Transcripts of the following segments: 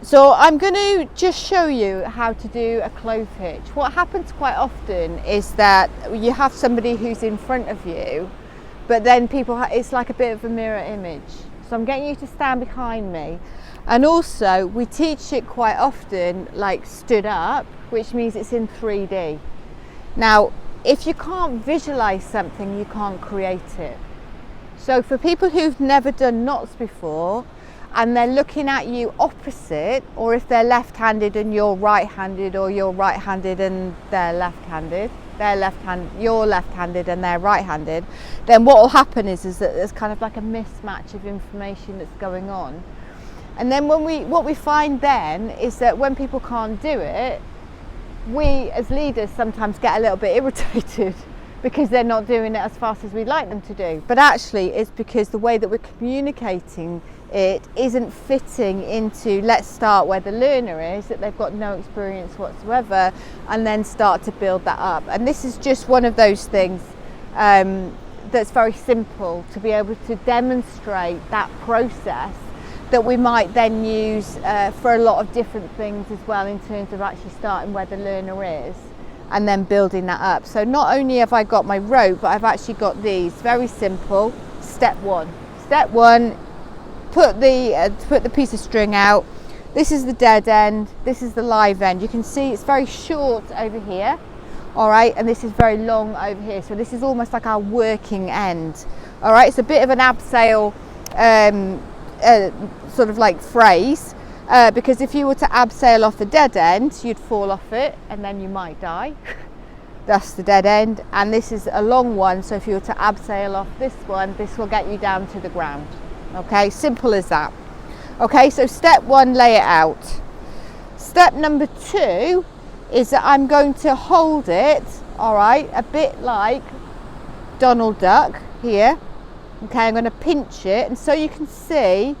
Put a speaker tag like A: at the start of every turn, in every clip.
A: So I'm going to just show you how to do a clove hitch. What happens quite often is that you have somebody who's in front of you, but then it's like a bit of a mirror image. So I'm getting you to stand behind me. And also we teach it quite often like stood up, which means it's in 3D. Now, if you can't visualize something, you can't create it. So for people who've never done knots before, and they're looking at you opposite, or if they're left-handed and you're right-handed, or you're right-handed and they're left-handed, you're left-handed and they're right-handed, then what will happen is that there's kind of like a mismatch of information that's going on. And then what we find then is that when people can't do it, we as leaders sometimes get a little bit irritated because they're not doing it as fast as we'd like them to do. But actually it's because the way that we're communicating it isn't fitting into, let's start where the learner is, that they've got no experience whatsoever, and then start to build that up. And this is just one of those things that's very simple to be able to demonstrate that process that we might then use for a lot of different things as well, in terms of actually starting where the learner is and then building that up. So not only have I got my rope, but I've actually got these. Very simple. Step one, put the piece of string out. This is the dead end, this is the live end. You can see it's very short over here, all right, and this is very long over here. So this is almost like our working end, all right. It's a bit of an abseil sort of like phrase, because if you were to abseil off the dead end, you'd fall off it and then you might die. That's the dead end, and this is a long one, so if you were to abseil off this one, this will get you down to the ground. Okay, simple as that. Okay, so step one, lay it out. Step number two is that I'm going to hold it, all right, a bit like Donald Duck here. Okay, I'm going to pinch it, and so you can see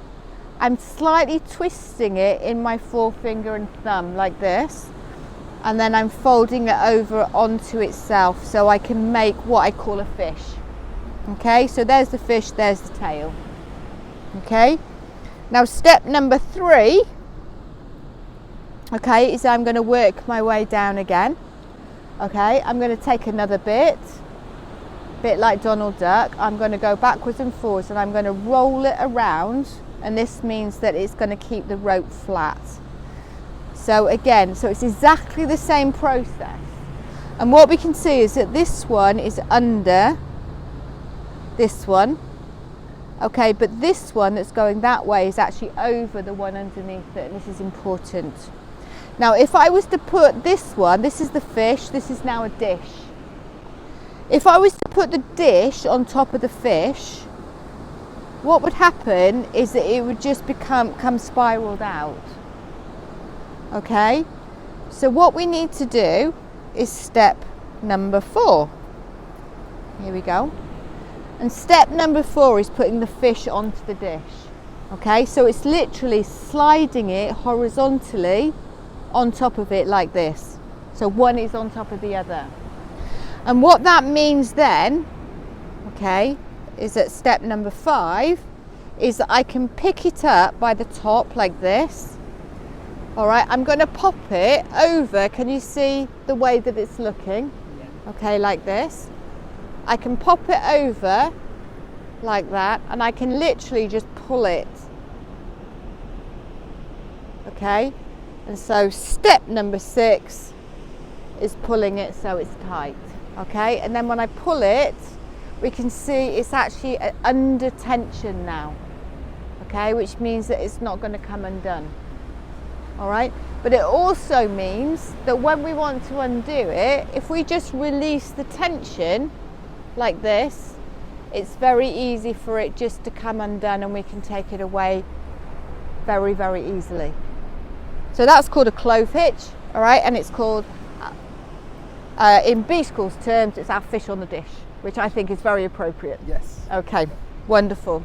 A: I'm slightly twisting it in my forefinger and thumb like this, and then I'm folding it over onto itself so I can make what I call a fish. Okay, so there's the fish, there's the tail. Okay, now step number three, okay, is I'm going to work my way down again. Okay, I'm going to take another bit like Donald Duck. I'm going to go backwards and forwards, and I'm going to roll it around, and this means that it's going to keep the rope flat. So again, so it's exactly the same process, and what we can see is that this one is under this one. Okay, but this one that's going that way is actually over the one underneath it, and this is important. Now if I was to put this one, this is the fish, this is now a dish. If I was to put the dish on top of the fish, what would happen is that it would just come spiraled out. Okay, so what we need to do is step number 4. Here we go. And step number 4 is putting the fish onto the dish. Okay, so it's literally sliding it horizontally on top of it like this. So one is on top of the other. And what that means then, okay, is that step number 5 is that I can pick it up by the top like this. All right, I'm going to pop it over. Can you see the way that it's looking? Yeah. Okay, like this. I can pop it over like that, and I can literally just pull it. Okay, and so step number 6 is pulling it so it's tight. Okay, and then when I pull it, we can see it's actually under tension now. Okay, which means that it's not going to come undone. All right, but it also means that when we want to undo it, if we just release the tension like this, it's very easy for it just to come undone, and we can take it away very, very easily. So that's called a clove hitch, all right, and it's called, in B-School's terms, it's our fish on the dish, which I think is very appropriate.
B: Yes.
A: Okay, wonderful.